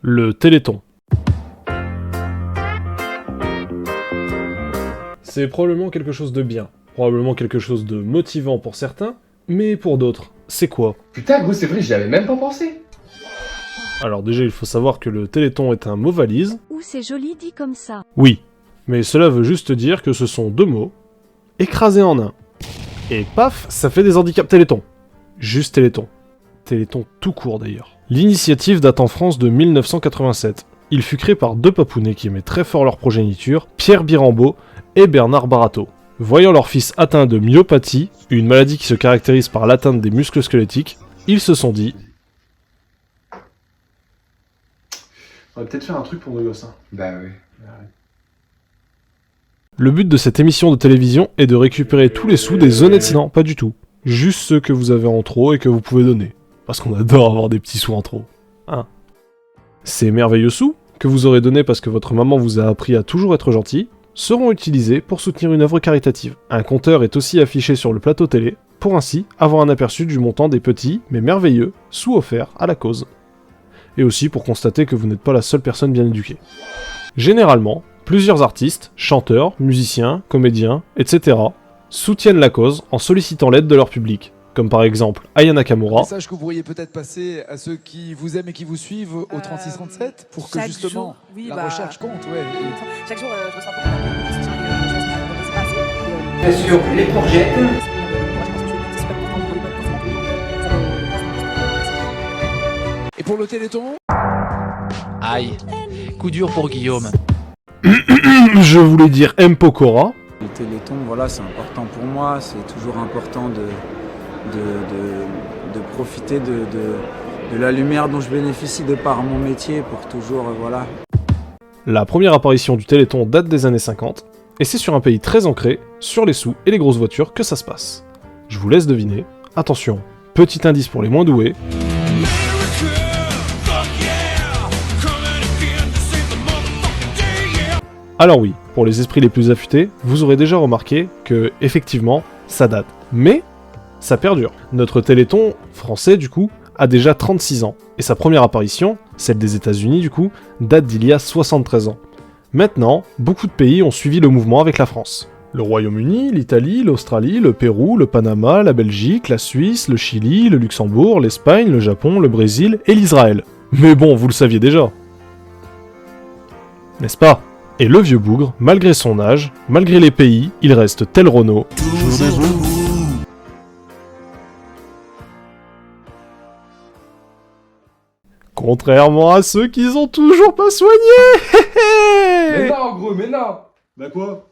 Le Téléthon. C'est probablement quelque chose de bien, probablement quelque chose de motivant pour certains, mais pour d'autres, c'est quoi? Putain, gros, c'est vrai, j'y avais même pas pensé. Alors déjà, il faut savoir que le Téléthon est un mot valise. Ouh, c'est joli dit comme ça. Oui, mais cela veut juste dire que ce sont deux mots, écrasés en un. Et paf, ça fait des handicaps Téléthon. Juste Téléthon. Téléthon tout court d'ailleurs. L'initiative date en France de 1987. Il fut créé par deux papounets qui aimaient très fort leur progéniture, Pierre Birambeau et Bernard Barato. Voyant leur fils atteint de myopathie, une maladie qui se caractérise par l'atteinte des muscles squelettiques, ils se sont dit: On va peut-être faire un truc pour nos gosses, hein. Bah ouais. le but de cette émission de télévision est de récupérer tous les sous des honnêtes... Non, pas du tout. Juste ceux que vous avez en trop et que vous pouvez donner. Parce qu'on adore avoir des petits sous en trop. Hein. Ces merveilleux sous, que vous aurez donnés parce que votre maman vous a appris à toujours être gentil, seront utilisés pour soutenir une œuvre caritative. Un compteur est aussi affiché sur le plateau télé, pour ainsi avoir un aperçu du montant des petits, mais merveilleux, sous offerts à la cause. Et aussi pour constater que vous n'êtes pas la seule personne bien éduquée. Généralement, plusieurs artistes, chanteurs, musiciens, comédiens, etc. soutiennent la cause en sollicitant l'aide de leur public, comme par exemple Aya Nakamura. Un message que vous pourriez peut-être passer à ceux qui vous aiment et qui vous suivent au 3637 pour que justement jour, oui, la recherche compte. Ouais. Chaque jour, je ressens beaucoup de Bien sûr, les courgettes. Et pour le Téléthon, Aïe, coup dur pour Guillaume. Je voulais dire M. Pokora. Le Téléthon, voilà, c'est important pour moi. C'est toujours important de profiter de la lumière dont je bénéficie de par mon métier pour toujours, voilà. La première apparition du Téléthon date des années 50, et c'est sur un pays très ancré, sur les sous et les grosses voitures que ça se passe. Je vous laisse deviner. Attention, petit indice pour les moins doués. Alors oui, pour les esprits les plus affûtés, vous aurez déjà remarqué que, effectivement, ça date. Mais, ça perdure. Notre Téléthon, français du coup, a déjà 36 ans, et sa première apparition, celle des États-Unis du coup, date d'il y a 73 ans. Maintenant, beaucoup de pays ont suivi le mouvement avec la France. Le Royaume-Uni, l'Italie, l'Australie, le Pérou, le Panama, la Belgique, la Suisse, le Chili, le Luxembourg, l'Espagne, le Japon, le Brésil et l'Israël. Mais bon, vous le saviez déjà. N'est-ce pas ? Et le vieux bougre, malgré son âge, malgré les pays, il reste tel Renault. Contrairement à ceux qu'ils ont toujours pas soignés. Mais non, gros, mais non. Bah quoi?